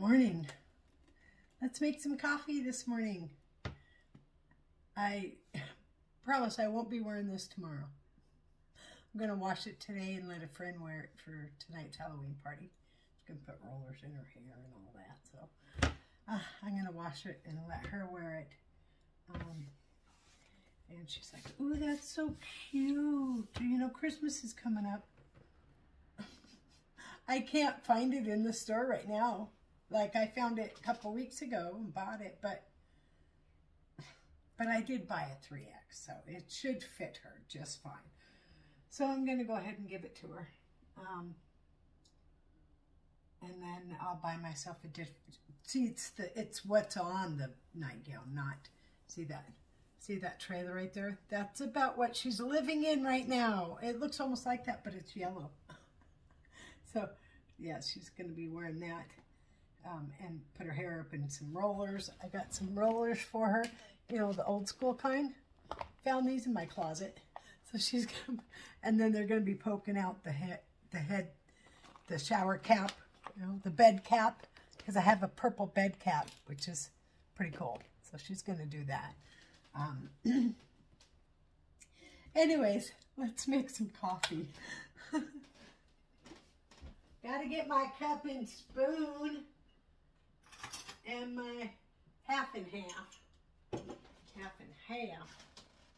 Morning. Let's make some coffee this morning. I promise I won't be wearing this tomorrow. I'm going to wash it today and let a friend wear it for tonight's Halloween party. She's going to put rollers in her hair and all that. So I'm going to wash it and let her wear it. And she's like, ooh, that's so cute. You know, Christmas is coming up. I can't find it in the store right now. Like, I found it a couple weeks ago and bought it, but I did buy a 3X, so it should fit her just fine. So I'm going to go ahead and give it to her. And then I'll buy myself a different, see, it's what's on the nightgown, not, see that trailer right there? That's about what she's living in right now. It looks almost like that, but it's yellow. So, yeah, she's going to be wearing that. And put her hair up in some rollers. I got some rollers for her, you know, the old school kind. Found these in my closet. So she's gonna, and then they're gonna be poking out the shower cap, you know, the bed cap, because I have a purple bed cap, which is pretty cool. So she's gonna do that. Anyways, let's make some coffee. Gotta get my cup and spoon. And my half and half. Half and half.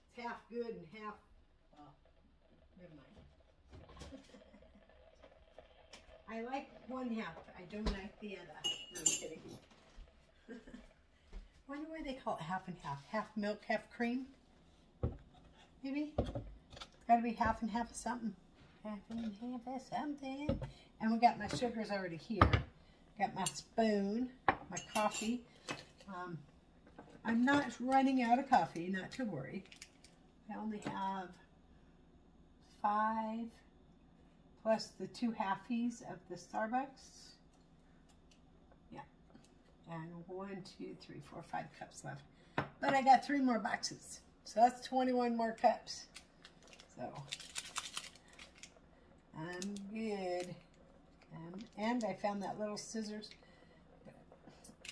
It's half good and half, well, never mind. I like one half. I don't like the other. No, I'm kidding. Wonder why they call it half and half. Half milk, half cream? Maybe? It's gotta be half and half of something. Half and half of something. And we got my sugars already here. Got my spoon, my coffee. I'm not running out of coffee, not to worry. I only have 5 plus the 2 halfies of the Starbucks. Yeah. And 1, 2, 3, 4, 5 cups left. But I got 3 more boxes. So that's 21 more cups. So I'm good. And I found that little scissors.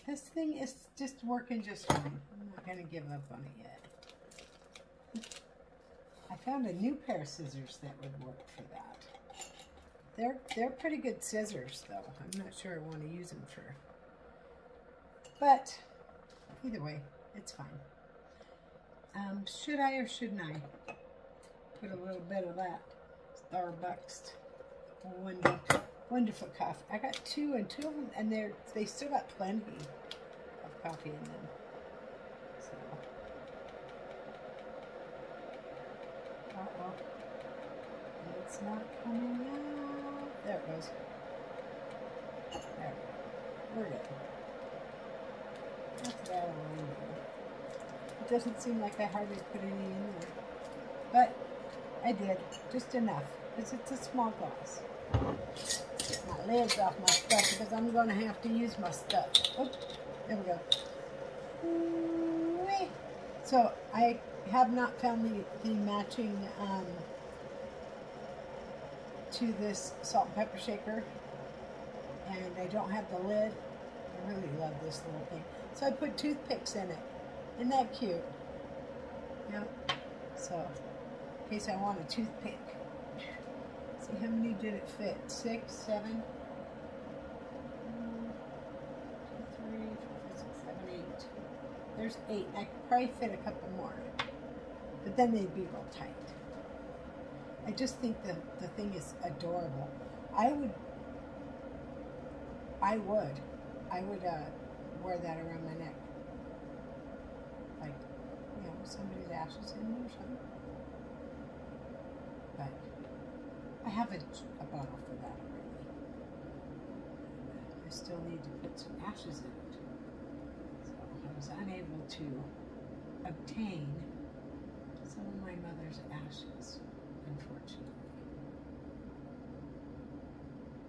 This thing is just working just fine. I'm not going to give up on it yet. I found a new pair of scissors that would work for that. They're pretty good scissors, though. I'm not sure I want to use them for. But either way, it's fine. Should I or shouldn't I put a little bit of that Starbucks wonderful coffee. I got 2 and 2 of them, and they still got plenty of coffee in them. So, it's not coming out. There it goes. There, we're good. That's about all I need. It doesn't seem like I hardly put any in there, but I did just enough because it's a small glass. My lid's off my stuff because I'm going to have to use my stuff. Oh, there we go. So I have not found the matching to this salt and pepper shaker, and I don't have the lid. I really love this little thing. So I put toothpicks in it. Isn't that cute? Yep. So in case I want a toothpick. See, how many did it fit? 6, 7, 1, 2, 3, 4, 5, 6, 7, 8. There's 8. I could probably fit a couple more, but then they'd be real tight. I just think the thing is adorable. I would wear that around my neck, like, you know, somebody's ashes in or something. But I have a bottle for that already. I still need to put some ashes in it. So I was unable to obtain some of my mother's ashes, unfortunately.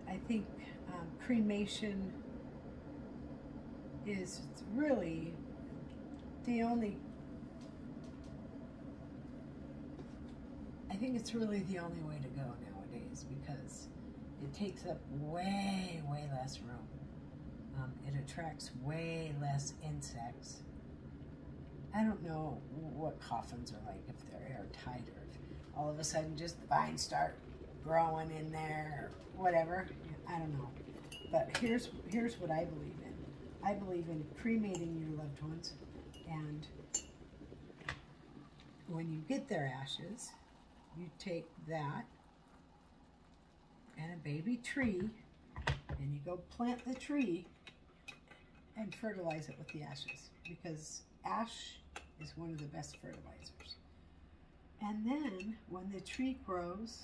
I think cremation is really the only, I think it's really the only way to go nowadays because it takes up way less room. It attracts way less insects. I don't know what coffins are like, if they're airtight or if all of a sudden just the vines start growing in there or whatever. I don't know. But here's what I believe in. I believe in cremating your loved ones, and when you get their ashes, you take that and a baby tree, and you go plant the tree and fertilize it with the ashes, because ash is one of the best fertilizers. And then when the tree grows,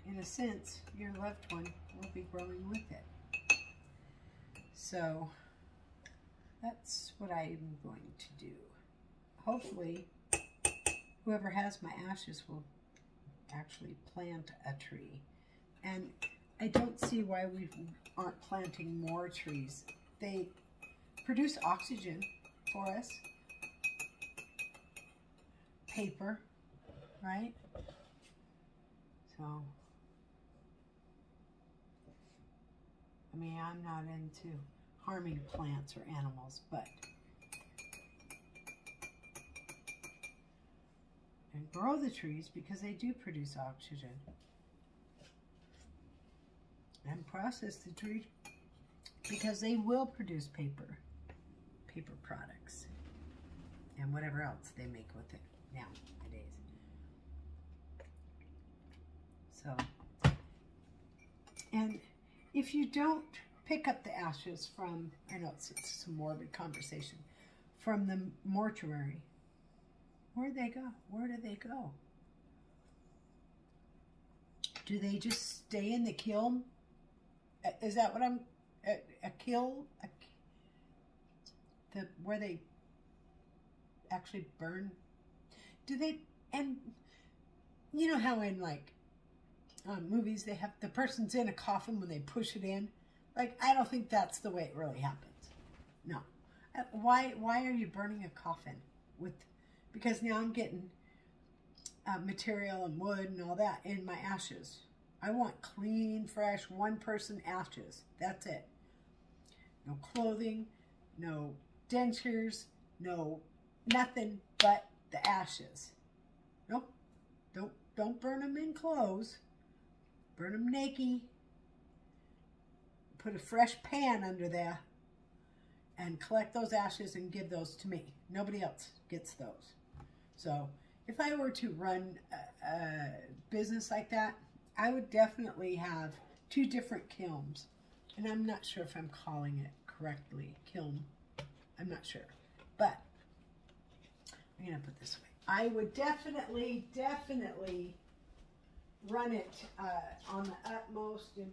in a sense, your loved one will be growing with it. So that's what I'm going to do. Hopefully, whoever has my ashes will actually plant a tree. And I don't see why we aren't planting more trees. They produce oxygen for us. Paper, right? So, I mean, I'm not into harming plants or animals, but and grow the trees because they do produce oxygen, and process the tree because they will produce paper products, and whatever else they make with it nowadays. So, and if you don't pick up the ashes from, I know it's a morbid conversation, from the mortuary, where'd they go? Where do they go? Do they just stay in the kiln? Is that what I'm, a kiln? Where they actually burn? Do they, and you know how in like movies they have the person's in a coffin when they push it in? Like, I don't think that's the way it really happens. No. Why are you burning a coffin with, because now I'm getting material and wood and all that in my ashes. I want clean, fresh, one person ashes. That's it. No clothing, no dentures, no nothing but the ashes. Nope. Don't burn them in clothes. Burn them naked. Put a fresh pan under there and collect those ashes and give those to me. Nobody else gets those. So if I were to run a business like that, I would definitely have 2 different kilns. And I'm not sure if I'm calling it correctly, kiln. I'm not sure. But I'm going to put it this way. I would definitely run it on the utmost and,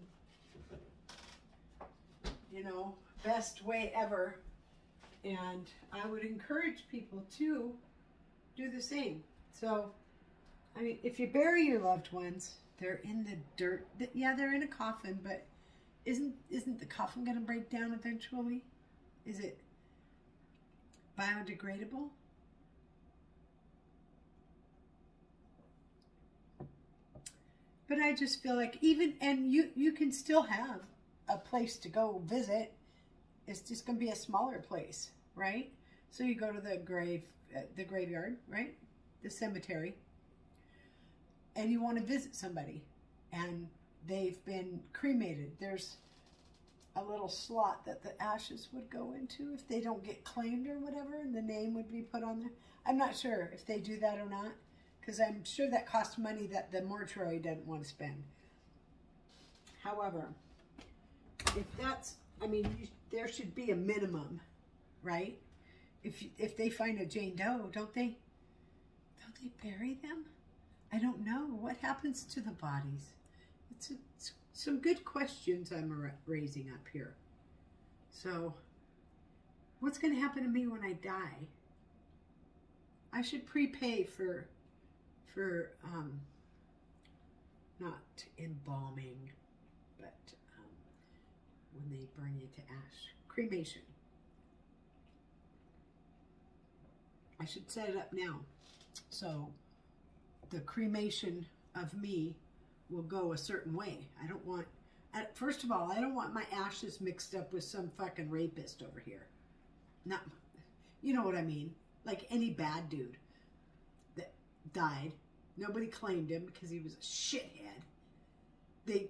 you know, best way ever. And I would encourage people to do the same. So, I mean, if you bury your loved ones, they're in the dirt. Yeah, they're in a coffin, but isn't the coffin going to break down eventually? Is it biodegradable? But I just feel like even, and you can still have a place to go visit. It's just going to be a smaller place, right? So you go to the graveyard, right? The cemetery. And you want to visit somebody. And they've been cremated. There's a little slot that the ashes would go into if they don't get claimed or whatever. And the name would be put on there. I'm not sure if they do that or not. Because I'm sure that costs money that the mortuary doesn't want to spend. However, if that's, I mean, there should be a minimum, right? If they find a Jane Doe, don't they bury them? I don't know. What happens to the bodies? It's some good questions I'm raising up here. So, what's going to happen to me when I die? I should prepay for not embalming, but when they burn you to ash, cremation. I should set it up now, so the cremation of me will go a certain way. I First of all, I don't want my ashes mixed up with some fucking rapist over here. Not, you know what I mean? Like any bad dude that died. Nobody claimed him because he was a shithead. They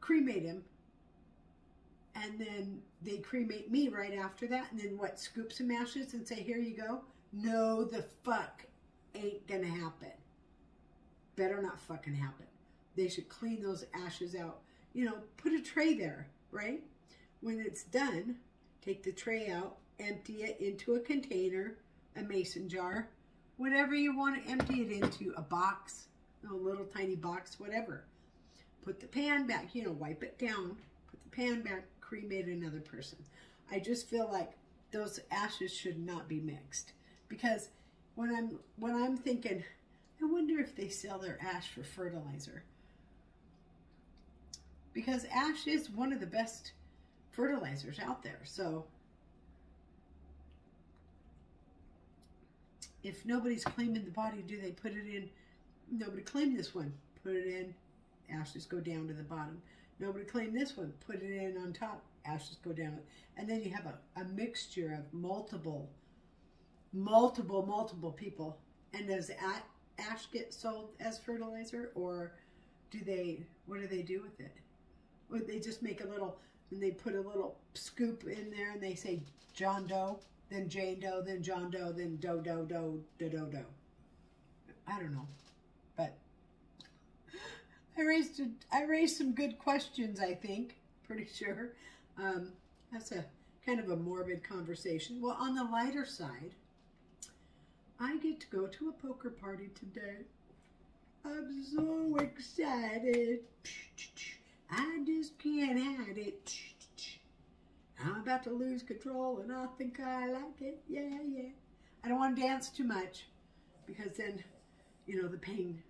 cremate him. And then they cremate me right after that. And then what? Scoop some ashes and say, here you go? No, the fuck ain't gonna happen. Better not fucking happen. They should clean those ashes out. You know, put a tray there, right? When it's done, take the tray out, empty it into a container, a mason jar, whatever you want to empty it into, a box, a little tiny box, whatever. Put the pan back, you know, wipe it down, put the pan back, cremate another person. I just feel like those ashes should not be mixed. Because when I'm thinking, I wonder if they sell their ash for fertilizer. Because ash is one of the best fertilizers out there. So if nobody's claiming the body, do they put it in? Nobody claimed this one. Put it in. Ashes go down to the bottom. Nobody claimed this one. Put it in on top. Ashes go down. And then you have a mixture of multiple people. And does ash get sold as fertilizer, or what do they do with it? Or they just make a little, and they put a little scoop in there, and they say John Doe, then Jane Doe, then John Doe, then Doe. I don't know, but I raised some good questions. I think, pretty sure. That's a kind of a morbid conversation. Well, on the lighter side, I get to go to a poker party today. I'm so excited. I just can't hide it. I'm about to lose control and I think I like it. Yeah. I don't want to dance too much because then, you know, the pain